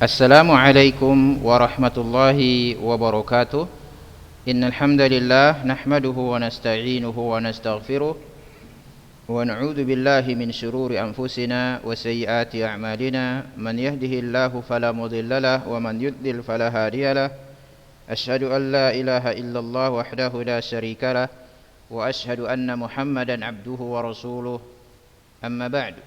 Assalamualaikum warahmatullahi wabarakatuh. Innal hamdalillah nahmaduhu wa nasta'inuhu wa nastaghfiruh wa na'udzu billahi min shururi anfusina wa sayyiati a'malina. Man yahdihillahu fala mudilla lahu wa man yudlil fala hadiyalah. Asyhadu an la ilaha illallah wahdahu la syarikalah wa asyhadu anna Muhammadan abduhu wa rasuluh. Amma ba'du.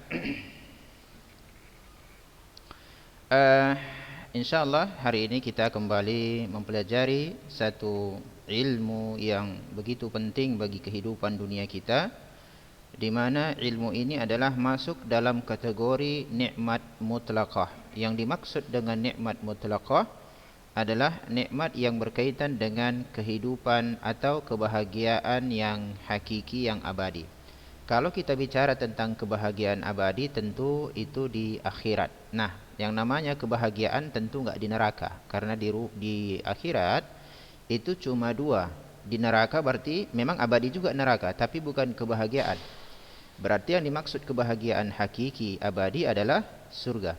InsyaAllah hari ini kita kembali mempelajari satu ilmu yang begitu penting bagi kehidupan dunia kita, di mana ilmu ini adalah masuk dalam kategori nikmat mutlaqah. Yang dimaksud dengan nikmat mutlaqah adalah nikmat yang berkaitan dengan kehidupan atau kebahagiaan yang hakiki, yang abadi. Kalau kita bicara tentang kebahagiaan abadi, tentu itu di akhirat. Nah, yang namanya kebahagiaan tentu enggak di neraka, karena di akhirat itu cuma dua. Di neraka berarti memang abadi juga neraka, tapi bukan kebahagiaan. Berarti yang dimaksud kebahagiaan hakiki abadi adalah surga.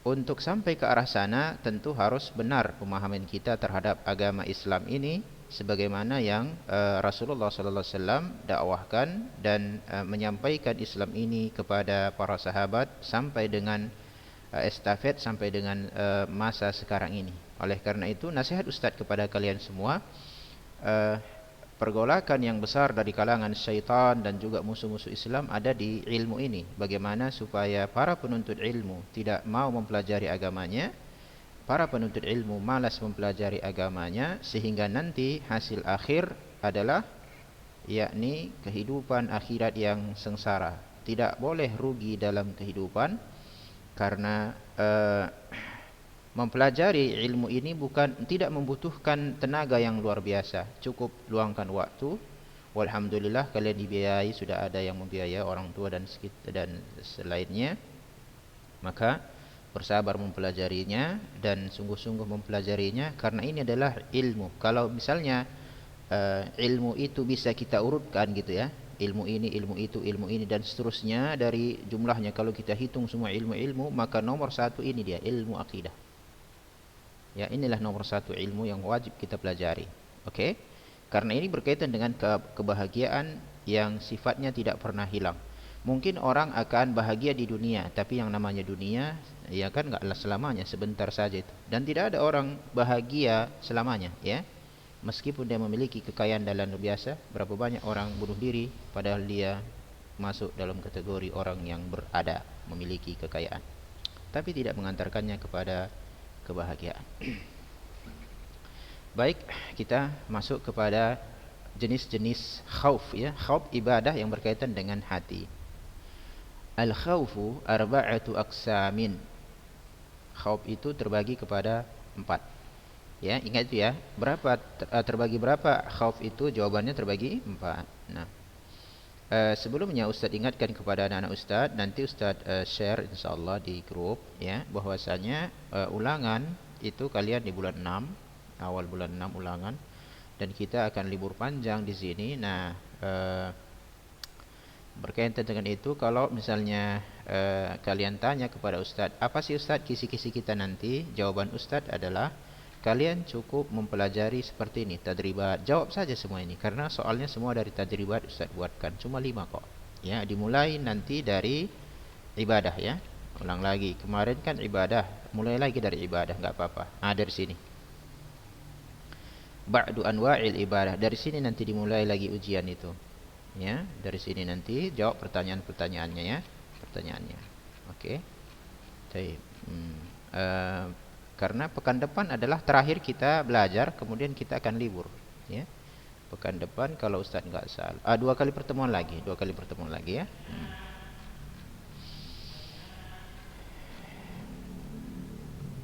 Untuk sampai ke arah sana tentu harus benar pemahaman kita terhadap agama Islam ini, sebagaimana yang Rasulullah sallallahu alaihi wasallam dakwahkan dan menyampaikan Islam ini kepada para sahabat sampai dengan estafet sampai dengan masa sekarang ini. Oleh karena itu, nasihat Ustaz kepada kalian semua, pergolakan yang besar dari kalangan syaitan dan juga musuh-musuh Islam ada di ilmu ini. Bagaimana supaya para penuntut ilmu tidak mau mempelajari agamanya, para penuntut ilmu malas mempelajari agamanya, sehingga nanti hasil akhir adalah yakni kehidupan akhirat yang sengsara. Tidak boleh rugi dalam kehidupan, karena mempelajari ilmu ini tidak membutuhkan tenaga yang luar biasa. Cukup luangkan waktu. Walhamdulillah kalian dibiayai, sudah ada yang membiayai, orang tua dan selainnya. Maka bersabar mempelajarinya dan sungguh-sungguh mempelajarinya, karena ini adalah ilmu. Kalau misalnya ilmu itu bisa kita urutkan gitu ya, ilmu ini, ilmu itu, ilmu ini dan seterusnya dari jumlahnya, kalau kita hitung semua ilmu-ilmu, maka nomor satu ini dia, ilmu akidah. Ya, inilah nomor satu ilmu yang wajib kita pelajari. Oke? Karena ini berkaitan dengan kebahagiaan yang sifatnya tidak pernah hilang. Mungkin orang akan bahagia di dunia, tapi yang namanya dunia ya kan enggaklah selamanya, sebentar saja itu. Dan tidak ada orang bahagia selamanya, ya. Meskipun dia memiliki kekayaan dan luar biasa, berapa banyak orang bunuh diri padahal dia masuk dalam kategori orang yang berada, memiliki kekayaan, tapi tidak mengantarkannya kepada kebahagiaan. Baik, kita masuk kepada jenis-jenis khauf, ya. Khauf ibadah yang berkaitan dengan hati. Al-khaufu arba'atu aqsamin. Khauf itu terbagi kepada 4. Ya, ingat itu ya. Terbagi berapa khauf itu? Jawabannya terbagi 4. Nah, sebelumnya Ustaz ingatkan kepada anak-anak Ustaz, nanti Ustaz share insyaallah di grup ya, bahwasanya ulangan itu kalian di bulan 6, awal bulan 6 ulangan, dan kita akan libur panjang di sini. Nah, berkaitan dengan itu, kalau misalnya kalian tanya kepada Ustaz, apa sih Ustaz kisi-kisi kita nanti? Jawaban Ustaz adalah kalian cukup mempelajari seperti ini, tadribat. Jawab saja semua ini, karena soalnya semua dari tadribat Ustaz buatkan, cuma 5 kok. Ya, dimulai nanti dari ibadah ya. Ulang lagi, kemarin kan ibadah, mulai lagi dari ibadah, enggak apa-apa. Dari sini. Ba'du anwa'il ibadah, dari sini nanti dimulai lagi ujian itu. Ya, dari sini nanti jawab pertanyaan-pertanyaannya ya, pertanyaannya. Oke. Baik. Karena pekan depan adalah terakhir kita belajar, kemudian kita akan libur ya. Pekan depan kalau Ustaz enggak salah 2 kali pertemuan lagi ya.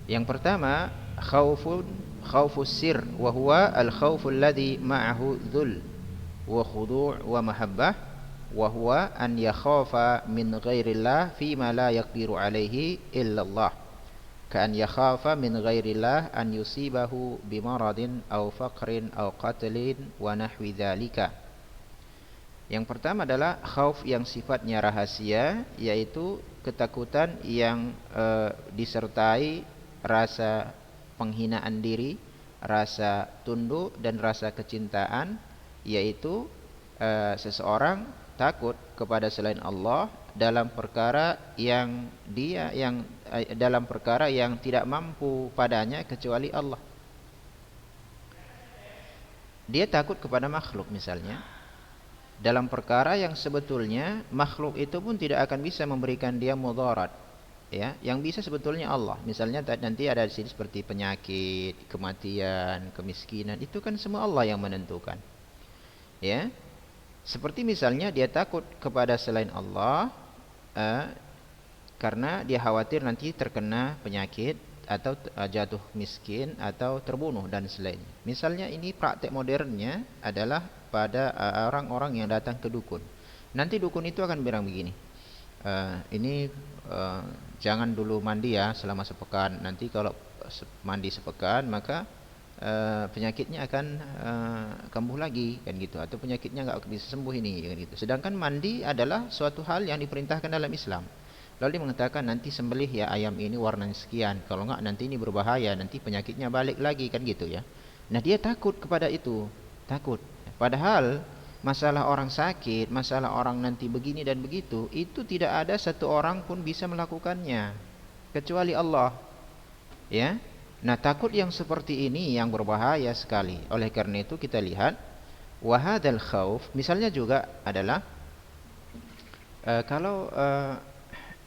Yang pertama, khaufus sir, wa huwa al-khauful ladzi ma'ahu dhul wa khudu' wa mahabbah, wa huwa an yakhafa min ghairillah fima la yaqdiru alaihi illallah, ka'an yakhafa min ghairillah an yusibahu bimaradin aw faqrin aw qatlin wa nahwi dzalika. Yang pertama adalah khauf yang sifatnya rahasia, yaitu ketakutan yang disertai rasa penghinaan diri, rasa tunduk dan rasa kecintaan, yaitu seseorang takut kepada selain Allah dalam perkara yang dalam perkara yang tidak mampu padanya kecuali Allah. Dia takut kepada makhluk misalnya, dalam perkara yang sebetulnya makhluk itu pun tidak akan bisa memberikan dia mudarat, ya, yang bisa sebetulnya Allah. Misalnya nanti ada di sini seperti penyakit, kematian, kemiskinan, itu kan semua Allah yang menentukan, ya. Seperti misalnya dia takut kepada selain Allah karena dia khawatir nanti terkena penyakit atau jatuh miskin atau terbunuh dan selainnya. Misalnya ini praktek modernnya adalah pada orang-orang yang datang ke dukun. Nanti dukun itu akan bilang begini, ini jangan dulu mandi ya selama sepekan. Nanti kalau mandi sepekan maka penyakitnya akan kambuh lagi, kan gitu. Atau penyakitnya nggak bisa sembuh ini, kan gitu. Sedangkan mandi adalah suatu hal yang diperintahkan dalam Islam. Lalu dia mengatakan nanti sembelih ya ayam ini warnanya sekian, kalau enggak nanti ini berbahaya, nanti penyakitnya balik lagi, kan gitu ya. Nah dia takut kepada itu, takut. Padahal masalah orang sakit, masalah orang nanti begini dan begitu, itu tidak ada satu orang pun bisa melakukannya kecuali Allah, ya. Nah takut yang seperti ini yang berbahaya sekali. Oleh karena itu kita lihat wahadal khauf misalnya juga adalah kalau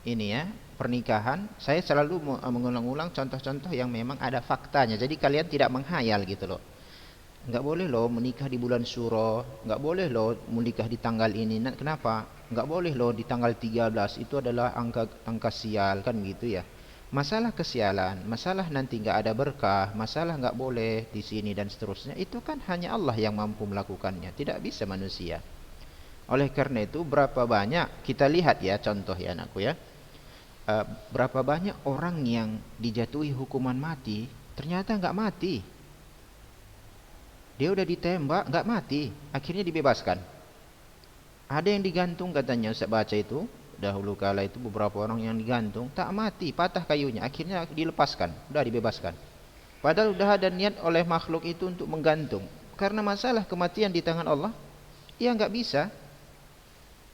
ini ya, pernikahan, saya selalu mengulang-ulang contoh-contoh yang memang ada faktanya. Jadi kalian tidak menghayal gitu loh. Enggak boleh loh menikah di bulan Syuro, enggak boleh loh menikah di tanggal ini. Nah, kenapa? Enggak boleh loh di tanggal 13, itu adalah angka sial, kan gitu ya. Masalah kesialan, masalah nanti enggak ada berkah, masalah enggak boleh di sini dan seterusnya, itu kan hanya Allah yang mampu melakukannya, tidak bisa manusia. Oleh karena itu berapa banyak kita lihat ya, contoh ya anakku ya. Berapa banyak orang yang dijatuhi hukuman mati ternyata nggak mati. Dia udah ditembak nggak mati, akhirnya dibebaskan. Ada yang digantung katanya, saya baca itu dahulu kala itu beberapa orang yang digantung tak mati, patah kayunya, akhirnya dilepaskan, udah dibebaskan. Padahal udah ada niat oleh makhluk itu untuk menggantung. Karena masalah kematian di tangan Allah, ya nggak bisa.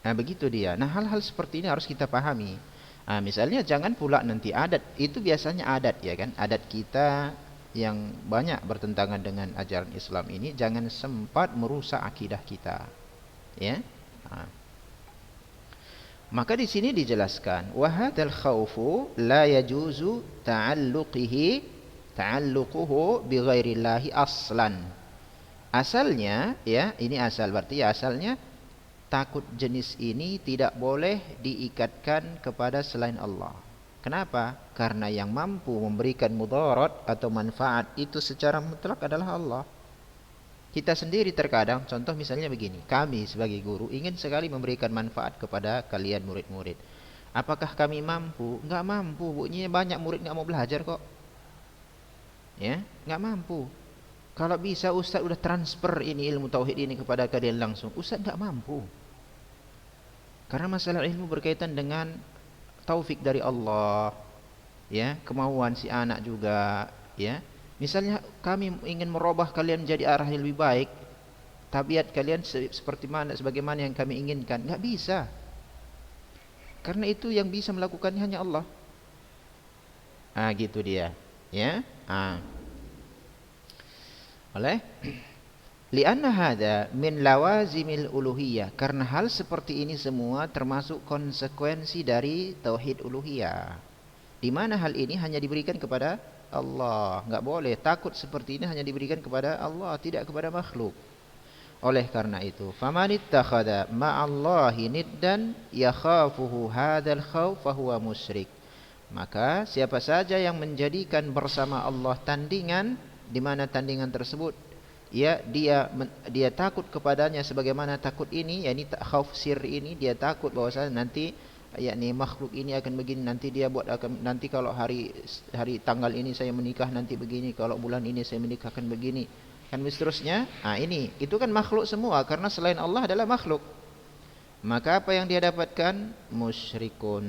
Nah begitu dia. Nah hal-hal seperti ini harus kita pahami. Nah, misalnya jangan pula nanti adat, itu biasanya adat ya kan, adat kita yang banyak bertentangan dengan ajaran Islam ini, jangan sempat merusak akidah kita, ya. Nah. Maka di sini dijelaskan, wa hadzal khaufu la yajuzu ta'alluquhu bi ghairillahi aslan. Asalnya ya, ini asal berarti ya asalnya takut jenis ini tidak boleh diikatkan kepada selain Allah. Kenapa? Karena yang mampu memberikan mudarat atau manfaat itu secara mutlak adalah Allah. Kita sendiri terkadang, contoh misalnya begini, kami sebagai guru ingin sekali memberikan manfaat kepada kalian murid-murid. Apakah kami mampu? Enggak mampu, bunyinya banyak murid enggak mau belajar kok. Ya, enggak mampu. Kalau bisa Ustaz udah transfer ini ilmu tauhid ini kepada kalian langsung, Ustaz enggak mampu. Karena masalah ilmu berkaitan dengan taufik dari Allah, ya, kemauan si anak juga, ya. Misalnya kami ingin merubah kalian jadi arah yang lebih baik, tabiat kalian seperti mana, sebagaimana yang kami inginkan, nggak bisa. Karena itu yang bisa melakukannya hanya Allah. Ah, gitu dia, ya. Oleh lianna hada min lawazimil uluhiyah, karena hal seperti ini semua termasuk konsekuensi dari tauhid uluhiyah, di mana hal ini hanya diberikan kepada Allah. Enggak boleh, takut seperti ini hanya diberikan kepada Allah, tidak kepada makhluk. Oleh karena itu, famanittakhadha ma'allahi niddan yakhafuhu hadzal khauf fahuwa musyrik. Maka siapa saja yang menjadikan bersama Allah tandingan, di mana tandingan tersebut ya dia takut kepadanya sebagaimana takut ini, yakni khauf sirri ini, dia takut bahwasanya nanti yakni makhluk ini akan begini, nanti dia buat akan, nanti kalau hari tanggal ini saya menikah nanti begini, kalau bulan ini saya menikahkan begini, kan seterusnya. Ini itu kan makhluk semua, karena selain Allah adalah makhluk. Maka apa yang dia dapatkan? Musyrikun.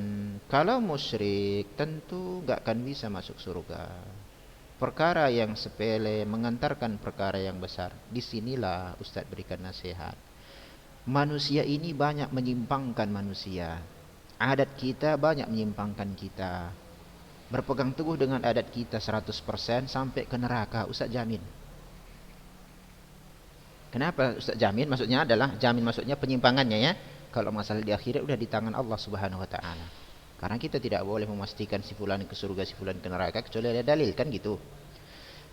Kalau musyrik tentu enggak akan bisa masuk surga. Perkara yang sepele mengantarkan perkara yang besar. Disinilah Ustaz berikan nasihat. Manusia ini banyak menyimpangkan manusia. Adat kita banyak menyimpangkan kita. Berpegang teguh dengan adat kita 100% sampai ke neraka, Ustaz jamin. Kenapa Ustaz jamin? Maksudnya adalah jamin, maksudnya penyimpangannya ya. Kalau masalah di akhirat udah di tangan Allah Subhanahu wa taala. Karena kita tidak boleh memastikan si fulan ke surga, si fulan ke neraka kecuali ada dalil kan gitu.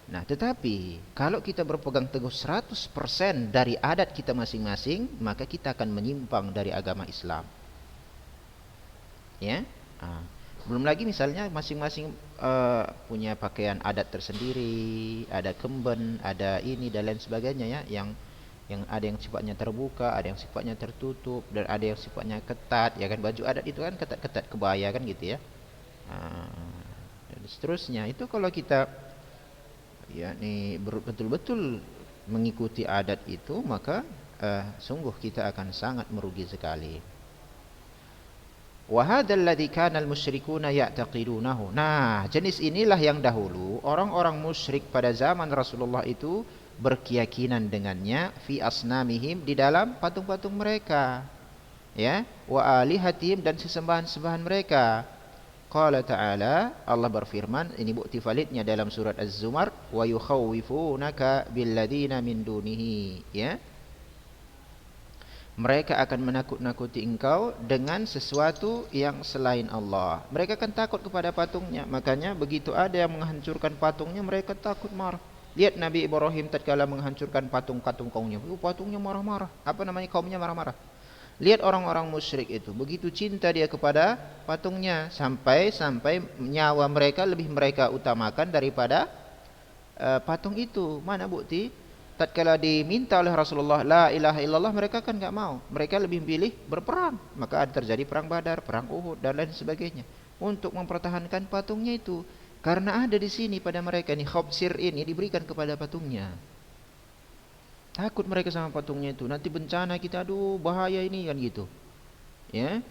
Nah, tetapi kalau kita berpegang teguh 100% dari adat kita masing-masing, maka kita akan menyimpang dari agama Islam. Ya. Belum lagi misalnya masing-masing punya pakaian adat tersendiri, ada kemben, ada ini dan lain sebagainya ya, yang ada yang sifatnya terbuka, ada yang sifatnya tertutup, dan ada yang sifatnya ketat, ya kan, baju adat itu kan ketat-ketat, kebaya kan gitu ya. Dan seterusnya itu kalau kita yakni betul-betul mengikuti adat itu, maka sungguh kita akan sangat merugi sekali. Wa hadzal ladzi kana al-musyrikuuna ya'taqidunahu. Nah, jenis inilah yang dahulu orang-orang musyrik pada zaman Rasulullah itu berkeyakinan dengannya, fi asnamihim, di dalam patung-patung mereka, ya, wa alihatihim, dan sesembahan-sembahan mereka. Qala ta'ala, Allah berfirman, ini bukti validnya dalam surat Az-Zumar, wa yukhawwifunaka billadina min dunihi, ya, mereka akan menakut-nakuti engkau dengan sesuatu yang selain Allah. Mereka akan takut kepada patungnya. Makanya begitu ada yang menghancurkan patungnya, mereka takut, marah. Lihat Nabi Ibrahim tatkala menghancurkan patung-patung kaumnya. Patungnya marah-marah. Apa namanya, kaumnya marah-marah. Lihat orang-orang musyrik itu, begitu cinta dia kepada patungnya, sampai nyawa mereka lebih mereka utamakan daripada patung itu. Mana bukti? Tatkala diminta oleh Rasulullah la ilaha illallah, mereka kan enggak mau. Mereka lebih pilih berperang. Maka terjadi perang Badar, perang Uhud dan lain sebagainya untuk mempertahankan patungnya itu. Karena ada di sini pada mereka nih, khobsir ini diberikan kepada patungnya. Takut mereka sama patungnya itu. Nanti bencana kita, aduh bahaya ini kan gitu. Ya.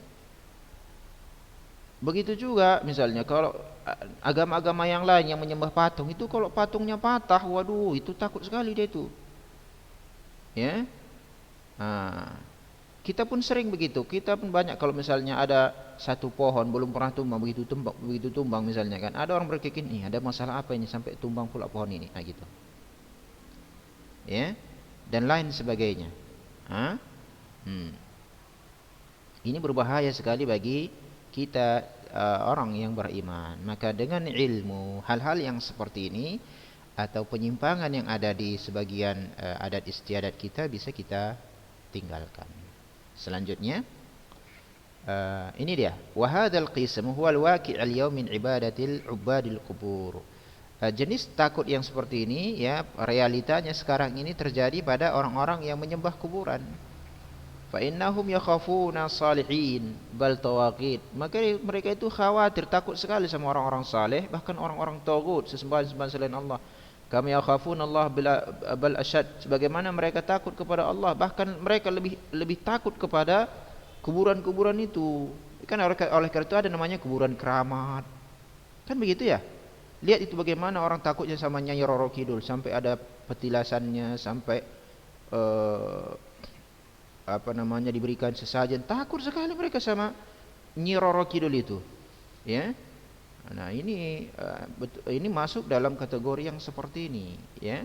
Begitu juga misalnya kalau agama-agama yang lain yang menyembah patung itu, kalau patungnya patah, waduh itu takut sekali dia itu. Ya. Kita pun sering begitu. Kita pun banyak kalau misalnya ada satu pohon belum pernah tumbang, begitu tumbang misalnya kan, ada orang berpikir, nih ada masalah apa ini sampai tumbang pula pohon ini, nah gitu. Ya. Dan lain sebagainya. Ini berbahaya sekali bagi kita orang yang beriman. Maka dengan ilmu hal-hal yang seperti ini atau penyimpangan yang ada di sebagian adat istiadat kita bisa kita tinggalkan. Selanjutnya ini dia, wa hadzal qism huwa al-waqi' al-yawm min ibadatil ubadil qubur. Jenis takut yang seperti ini ya, realitanya sekarang ini terjadi pada orang-orang yang menyembah kuburan. Fa innahum yakhafuna salihin bal tawaqid. Maka mereka itu khawatir, takut sekali sama orang-orang saleh, bahkan orang-orang tagut, sesembahan-sembahan selain Allah. Kami yakhafuna Allah bal asyad, sebagaimana mereka takut kepada Allah, bahkan mereka lebih takut kepada kuburan-kuburan itu. Kan oleh karena itu ada namanya kuburan keramat. Kan begitu ya? Lihat itu bagaimana orang takutnya sama Nyai Roro Kidul, sampai ada petilasannya, sampai diberikan sesajen. Takut sekali mereka sama Nyai Roro Kidul itu. Ya. Nah, ini masuk dalam kategori yang seperti ini, ya.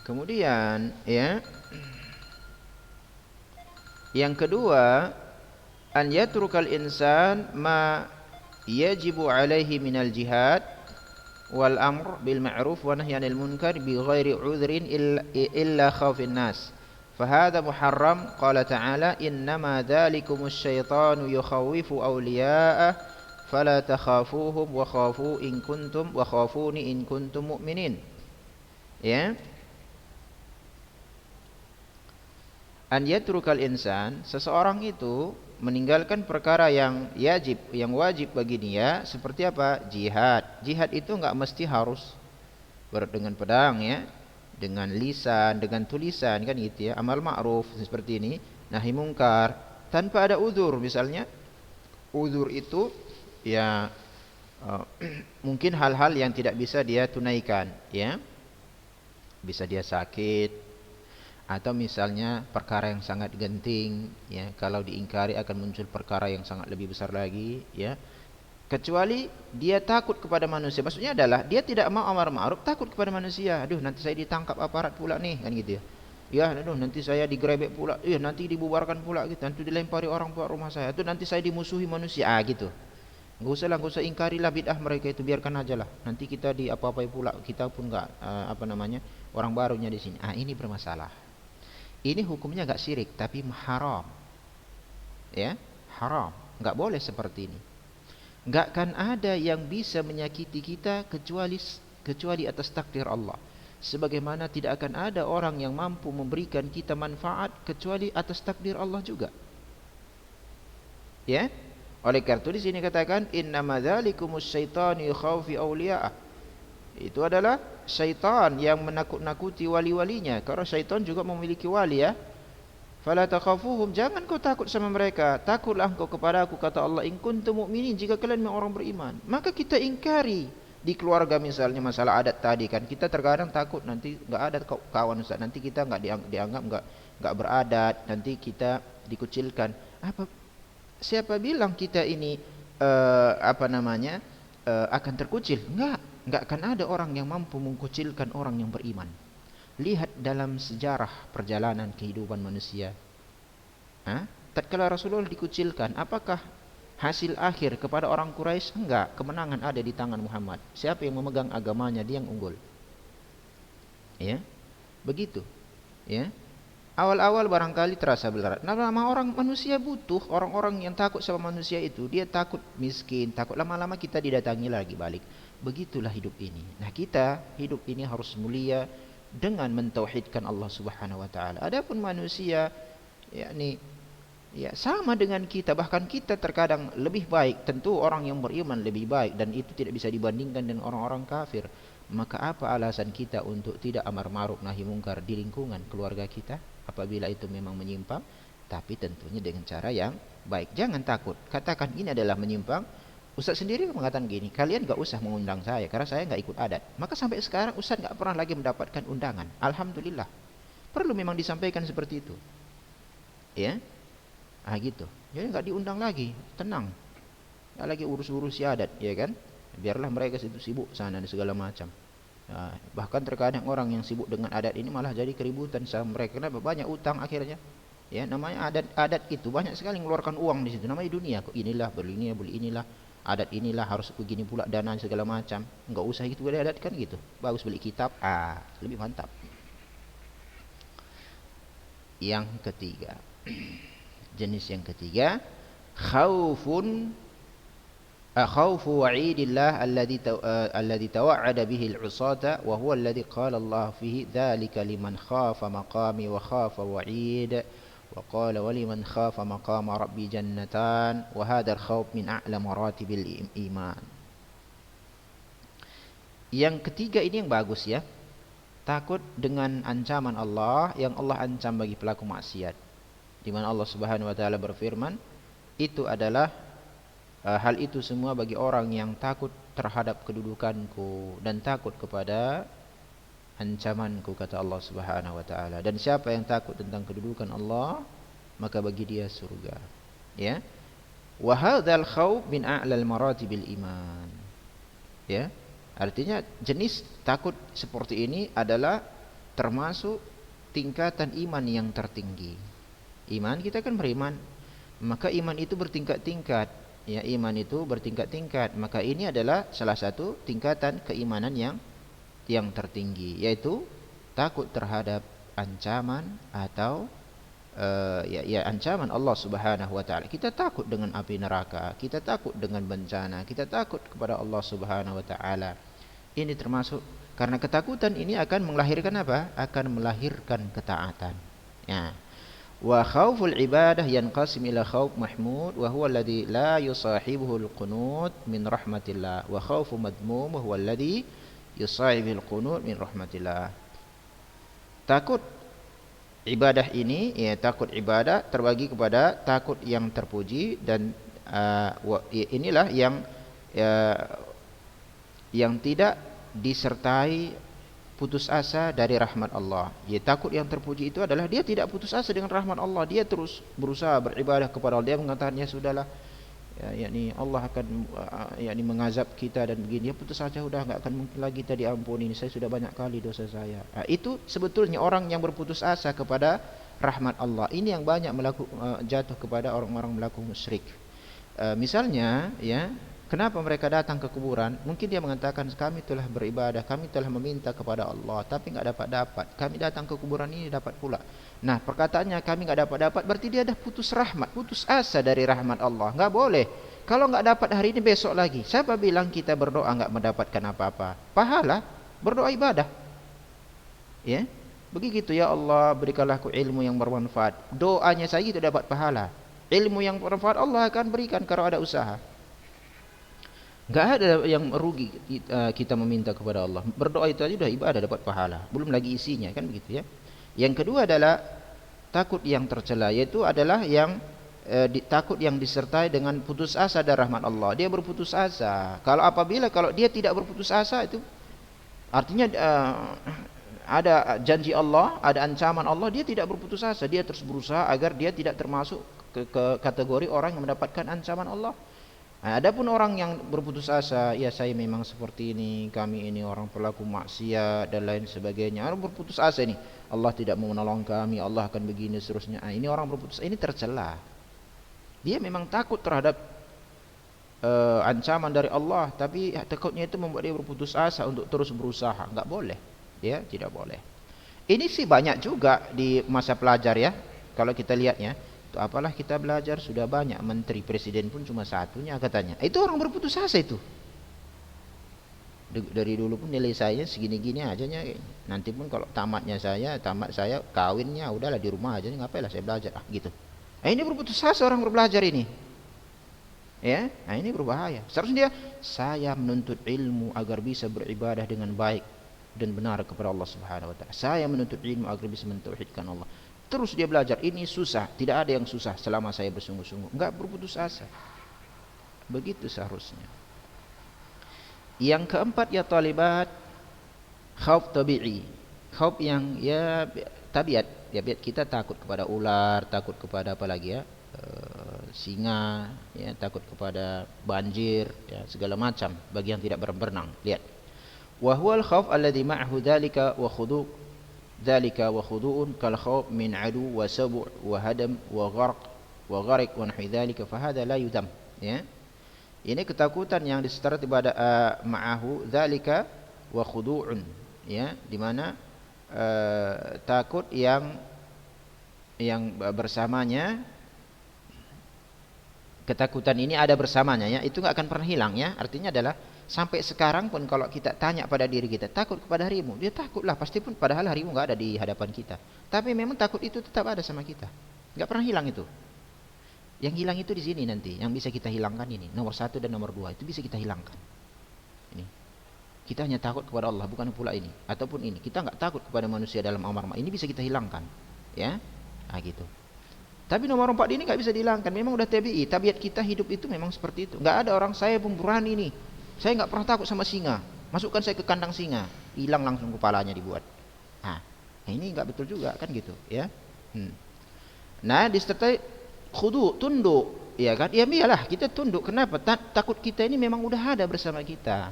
Kemudian, ya. Yang kedua, an yatrukal insan ma yajibu alaihi minal jihad wal amr bil ma'ruf wa nahy 'anil munkar bi ghairi 'udhrin illa khaufin nas. Fahadha muharram. Qala ta'ala innama dzalikumus syaitanu yukhawwifu awliya'ah fala takhafuhum wa khafuni in kuntum mu'minin. Ya. An yatrukal insan, seseorang itu meninggalkan perkara yang wajib bagi dia, seperti apa? Jihad. Jihad itu enggak mesti harus dengan pedang, ya. dengan lisan, dengan tulisan, kan gitu ya. Amal ma'ruf seperti ini, nahi mungkar tanpa ada uzur. Misalnya uzur itu ya mungkin hal-hal yang tidak bisa dia tunaikan, ya. Bisa dia sakit, atau misalnya perkara yang sangat genting, ya. Kalau diingkari akan muncul perkara yang sangat lebih besar lagi, ya. Kecuali dia takut kepada manusia. Maksudnya adalah dia tidak mau amar ma'ruf, takut kepada manusia. Aduh, nanti saya ditangkap aparat pula nih, kan gitu ya. Ya, aduh, nanti saya digerebek pula. Ya, nanti dibubarkan pula gitu. Nanti dilempari orang pula rumah saya. Tuh nanti saya dimusuhi manusia. Gitu. Enggak usah lah, enggak usah ingkarilah bid'ah mereka itu, biarkan aja lah. Nanti kita di apa-apai pula. Kita pun enggak orang barunya di sini. Ini bermasalah. Ini hukumnya enggak syirik, tapi haram. Ya, haram. Enggak boleh seperti ini. Enggak akan ada yang bisa menyakiti kita kecuali atas takdir Allah. Sebagaimana tidak akan ada orang yang mampu memberikan kita manfaat kecuali atas takdir Allah juga. Ya. Oleh karena itu di sini katakan innama dzalikumus syaitanu yakhawfi awliya'ah. Itu adalah syaitan yang menakut-nakuti wali-walinya. Karena syaitan juga memiliki wali, ya. Fala takhafuhum, jangan kau takut sama mereka, takutlah engkau kepada aku, kata Allah, in kuntum mu'minin, jika kalian memang orang beriman. Maka kita ingkari di keluarga, misalnya masalah adat tadi kan, kita terkadang takut nanti enggak ada kawan Ustaz, nanti kita enggak dianggap enggak beradat, nanti kita dikucilkan. Siapa bilang kita ini akan terkucil? Enggak akan ada orang yang mampu mengkucilkan orang yang beriman. Lihat dalam sejarah perjalanan kehidupan manusia. Tatkala Rasulullah dikucilkan, apakah hasil akhir kepada orang Quraisy? Enggak, kemenangan ada di tangan Muhammad. Siapa yang memegang agamanya, dia yang unggul. Ya. Begitu. Ya. Awal-awal barangkali terasa berat. Lama-lama orang manusia butuh orang-orang yang takut sama manusia itu. Dia takut miskin, takut lama-lama kita didatangi lagi balik. Begitulah hidup ini. Nah, kita hidup ini harus mulia dengan mentauhidkan Allah Subhanahu wa taala. Adapun manusia sama dengan kita, bahkan kita terkadang lebih baik. Tentu orang yang beriman lebih baik dan itu tidak bisa dibandingkan dengan orang-orang kafir. Maka apa alasan kita untuk tidak amar ma'ruf nahi mungkar di lingkungan keluarga kita apabila itu memang menyimpang, tapi tentunya dengan cara yang baik. Jangan takut. Katakan ini adalah menyimpang. Ustaz sendiri mengatakan gini, kalian enggak usah mengundang saya karena saya enggak ikut adat. Maka sampai sekarang Ustaz enggak pernah lagi mendapatkan undangan. Alhamdulillah. Perlu memang disampaikan seperti itu. Ya. Gitu. Jadi enggak diundang lagi, tenang. Enggak lagi urus-urus adat, ya kan? Biarlah mereka sibuk sana dan segala macam. Bahkan terkadang orang yang sibuk dengan adat ini malah jadi keributan sama mereka. Kenapa? Banyak utang akhirnya. Ya, namanya adat itu banyak sekali mengeluarkan uang di situ. Namanya dunia. Kok inilah, beli inilah. Adat inilah harus begini pula dana segala macam. Enggak usah gitu, boleh adat kan gitu. Bagus beli kitab, lebih mantap. Yang ketiga. Jenis yang ketiga, khaufu wa'idillah alladhi tawa'ada bihi al-'usata wa huwa alladhi qala Allah fihi dzalika liman khafa maqami wa khafa wa'id. وقال ولمن خاف مقام ربي جنتان وهذا الخوف من أعلى مراتب الإيمان. Yang ketiga ini yang bagus, ya. Takut dengan ancaman Allah yang Allah ancam bagi pelaku maksiat. Di mana Allah Subhanahu wa taala berfirman, itu adalah hal itu semua bagi orang yang takut terhadap kedudukanku dan takut kepada ancamanku, kata Allah Subhanahu wa taala. Dan siapa yang takut tentang kedudukan Allah, maka bagi dia surga. Ya. Wa hadzal khauf min a'lal maratibil iman. Ya. Artinya jenis takut seperti ini adalah termasuk tingkatan iman yang tertinggi. Iman, kita kan beriman, maka iman itu bertingkat-tingkat. Ya, iman itu bertingkat-tingkat. Maka ini adalah salah satu tingkatan keimanan yang tertinggi, yaitu takut terhadap ancaman atau ancaman Allah Subhanahu wa taala. Kita takut dengan api neraka, kita takut dengan bencana, kita takut kepada Allah Subhanahu wa taala. Ini termasuk, karena ketakutan ini akan melahirkan apa? Akan melahirkan ketaatan. Ya. Wa khauful ibadah yanqasim ila khauf mahmud wa huwa alladhi la yusahibuhu al-qunut min rahmatillah wa khaufu madmum wa huwa alladhi yusahibil qunut min rahmatillah. takut ibadah ini, ya, takut ibadah terbagi kepada takut yang terpuji dan inilah yang tidak disertai putus asa dari rahmat Allah. Ya, takut yang terpuji itu adalah dia tidak putus asa dengan rahmat Allah, dia terus berusaha beribadah kepada Allah. Dia mengatakan, ya sudahlah, yakni Allah akan yakni mengazab kita dan begini, dia putus asa, sudah enggak akan mungkin lagi kita diampuni, saya sudah banyak kali dosa saya. Itu sebetulnya orang yang berputus asa kepada rahmat Allah. Ini yang banyak jatuh kepada orang-orang melakukan musyrik. Misalnya, ya, kenapa mereka datang ke kuburan? Mungkin dia mengatakan, kami telah beribadah, kami telah meminta kepada Allah, tapi enggak dapat. Kami datang ke kuburan ini dapat pula. Nah, perkataannya kami enggak dapat, berarti dia dah putus rahmat, putus asa dari rahmat Allah. Enggak boleh. Kalau enggak dapat hari ini, besok lagi. Siapa bilang kita berdoa enggak mendapatkan apa-apa? Pahala berdoa ibadah. Ya. Begitu, ya Allah, berikanlah aku ilmu yang bermanfaat. Doanya saja itu dapat pahala. Ilmu yang bermanfaat Allah akan berikan kalau ada usaha. Enggak ada yang rugi kita meminta kepada Allah. Berdoa itu aja sudah ibadah, dapat pahala. Belum lagi isinya, kan begitu, ya. Yang kedua adalah takut yang tercela, yaitu adalah yang takut yang disertai dengan putus asa dari rahmat Allah. Dia berputus asa. Kalau dia tidak berputus asa, itu artinya ada janji Allah, ada ancaman Allah, dia tidak berputus asa. Dia terus berusaha agar dia tidak termasuk ke kategori orang yang mendapatkan ancaman Allah. Nah, adapun orang yang berputus asa, ya saya memang seperti ini, kami ini orang pelaku maksiat dan lain sebagainya. Orang berputus asa ini, Allah tidak mau menolong kami, Allah akan begini seterusnya. Ini orang berputus, ini tercela. Dia memang takut terhadap ancaman dari Allah, tapi takutnya itu membuat dia berputus asa untuk terus berusaha. Enggak boleh, ya, tidak boleh. Ini sih banyak juga di masa pelajar, ya. Kalau kita lihatnya, apalah kita belajar sudah banyak, menteri presiden pun cuma satunya katanya. Itu orang berputus asa itu. Dari dulu pun nilai saya segini-gini aja nya. Nanti pun kalau tamat saya kawinnya udahlah di rumah aja, ngapailah saya belajar gitu. Ini berputus asa orang berbelajar ini. Ya, ini berbahaya. Seharusnya saya menuntut ilmu agar bisa beribadah dengan baik dan benar kepada Allah Subhanahu wa taala. Saya menuntut ilmu agar bisa mentauhidkan Allah. Terus dia belajar, ini susah, tidak ada yang susah selama saya bersungguh-sungguh. Enggak berputus asa. Begitu seharusnya. Yang keempat, ya talibat, khauf tabi'i. Khauf yang ya tabiat. Tabiat kita takut kepada ular, takut kepada apa lagi, ya? Singa, ya, takut kepada banjir, ya, segala macam bagi yang tidak berenang. Lihat. Wa huwal khauf alladhi ma'ahu dzalika wa khudu' dzalika wa khudu'un kal khauf min adu wa sabu' wa hadam wa gharq wa gharik wa nahwi dzalika fa hadha la yudam, ya. Ini ketakutan yang disertai pada ma'ahu dzalika wa khudu'un, ya, di mana takut yang bersamanya, ketakutan ini ada bersamanya, ya, itu enggak akan pernah hilang, ya. Artinya adalah sampai sekarang pun kalau kita tanya pada diri kita, takut kepada harimau, dia takutlah pasti pun, padahal harimau enggak ada di hadapan kita. Tapi memang takut itu tetap ada sama kita. Enggak pernah hilang itu. Yang hilang itu di sini nanti, yang bisa kita hilangkan ini, nomor 1 dan nomor 2 itu bisa kita hilangkan. Ini. Kita hanya takut kepada Allah, bukan pula ini, ataupun ini. Kita enggak takut kepada manusia dalam amar ma'ruf. Ini bisa kita hilangkan, ya. Nah, gitu. Tapi nomor 4 ini enggak bisa dihilangkan. Memang udah tabi'i, tabiat kita hidup itu memang seperti itu. Enggak ada orang saya pemberani nih. Saya enggak pernah takut sama singa. Masukkan saya ke kandang singa, hilang langsung kepalanya dibuat. Nah, ini enggak betul juga kan gitu, ya. Nah, disertai khudu, tunduk, ya kan? Ya iyalah kita tunduk. Kenapa? Takut kita ini memang udah ada bersama kita.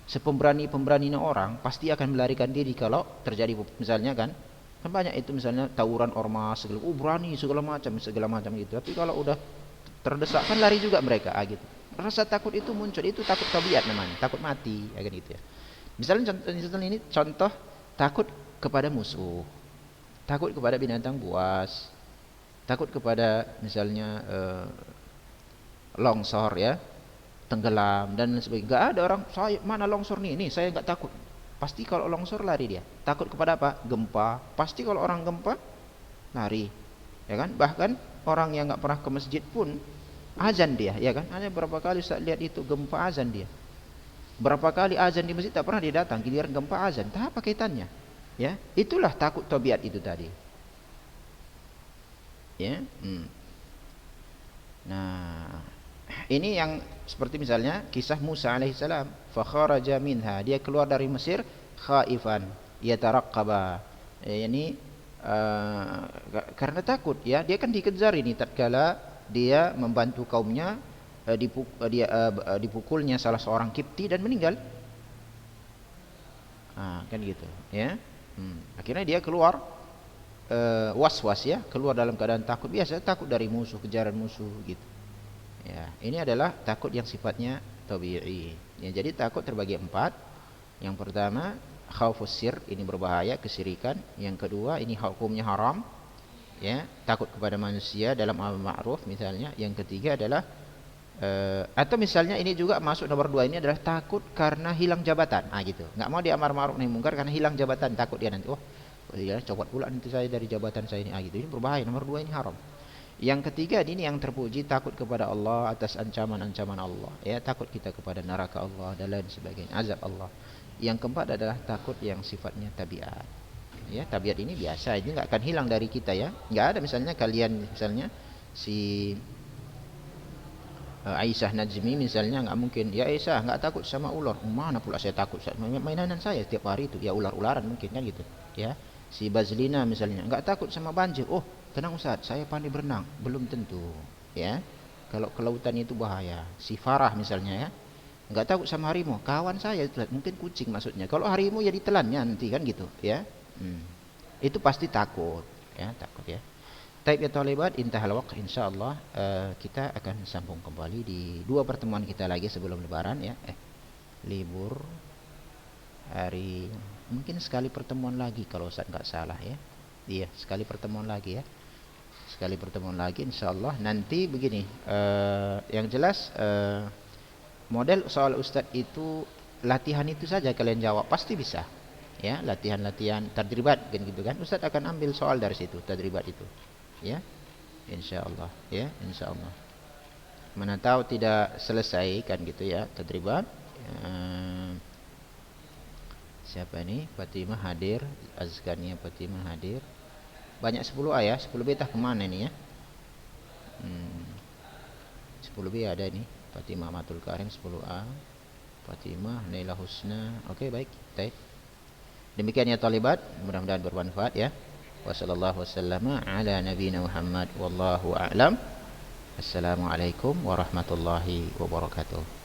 Sepemberani-pemberaninya orang pasti akan melarikan diri kalau terjadi misalnya kan banyak itu misalnya tawuran ormas segala, berani segala macam gitu. Tapi kalau udah terdesak kan lari juga mereka, gitu. Rasa takut itu muncul, itu takut tabiat namanya, takut mati, ya kan gitu, ya. Misalnya contoh takut kepada musuh, takut kepada binatang buas, takut kepada misalnya longsor, ya, tenggelam dan sebagainya. Enggak ada orang saya mana longsor nih saya enggak takut. Pasti kalau longsor lari dia. Takut kepada apa? Gempa. Pasti kalau orang gempa lari, ya kan? Bahkan orang yang enggak pernah ke masjid pun azan dia, ya kan? Hanya berapa kali saya lihat itu gempa azan dia. Berapa kali azan di masjid tak pernah dia datang, giliran gempa azan. Tak apa kaitannya? Ya, itulah takut tabiat itu tadi. Ya. Nah, ini yang seperti misalnya kisah Musa alaihissalam, fa kharaja minha, dia keluar dari Mesir khaifan yataraqqaba. Yani karena takut ya, dia kan dikejar ini tatkala dia membantu kaumnya, dipukulnya salah seorang Kipti dan meninggal. Kan gitu ya. Akhirnya dia keluar was-was ya, keluar dalam keadaan takut. Biasa takut dari musuh, kejaran musuh gitu. Ya, ini adalah takut yang sifatnya tabi'i. Ya, jadi takut terbagi 4. Yang pertama, khaufus sir, ini berbahaya, kesyirikan. Yang kedua, ini hukumnya haram. Ya, takut kepada manusia dalam amar ma'ruf misalnya. Yang ketiga adalah atau misalnya ini juga masuk nomor 2, ini adalah takut karena hilang jabatan. Gitu. Enggak mau dia amar ma'ruf nahi munkar karena hilang jabatan, takut dia nanti ya, copot pula nanti saya dari jabatan saya ini. Gitu. Ini berbahaya. Nomor 2 ini haram. Yang ketiga, ini yang terpuji, takut kepada Allah atas ancaman-ancaman Allah. Ya, takut kita kepada neraka Allah dan lain sebagainya, azab Allah. Yang keempat adalah takut yang sifatnya tabiat. Ya, tabiat ini biasa, ini enggak akan hilang dari kita ya. Enggak ada misalnya kalian misalnya si Aisyah Najmi misalnya, enggak mungkin ya Aisyah enggak takut sama ular. Mana pula saya takut, mainan saya setiap hari itu ya ular-ularan mungkin kan gitu ya. Si Bazlina misalnya enggak takut sama banjir. Tenang Ustaz, saya pandai berenang. Belum tentu ya. Kalau ke lautan itu bahaya. Si Farah misalnya ya, enggak takut sama harimau. Kawan saya itu mungkin kucing maksudnya. Kalau harimau ya ditelannya nanti kan gitu ya. Itu pasti takut ya, takut ya. Taib ya talibat, intahal waqt, insyaallah kita akan sambung kembali di 2 pertemuan kita lagi sebelum lebaran ya. Libur hari, mungkin sekali pertemuan lagi kalau Ustaz enggak salah ya. Iya, sekali pertemuan lagi ya. Sekali pertemuan lagi insyaallah. Nanti begini, yang jelas model soal Ustaz itu latihan itu saja kalian jawab pasti bisa. Ya, latihan-latihan tadribat kan gitu kan. Ustaz akan ambil soal dari situ, tadribat itu. Ya. Insyaallah ya, insyaallah. Mana tahu tidak selesai kan gitu ya tadribat. Siapa ini? Fatimah hadir, Azkania Fatimah hadir. Banyak 10A ya, 10B kemana ini ya? 10B ada ini, Fatimah Matul Karim 10A, Fatimah Naila Husna. Oke, baik. Baik. Demikian ya talibat, mudah-mudahan bermanfaat ya. Wassallallahu wasallama ala nabiyina Muhammad wallahu a'lam. Assalamualaikum warahmatullahi wabarakatuh.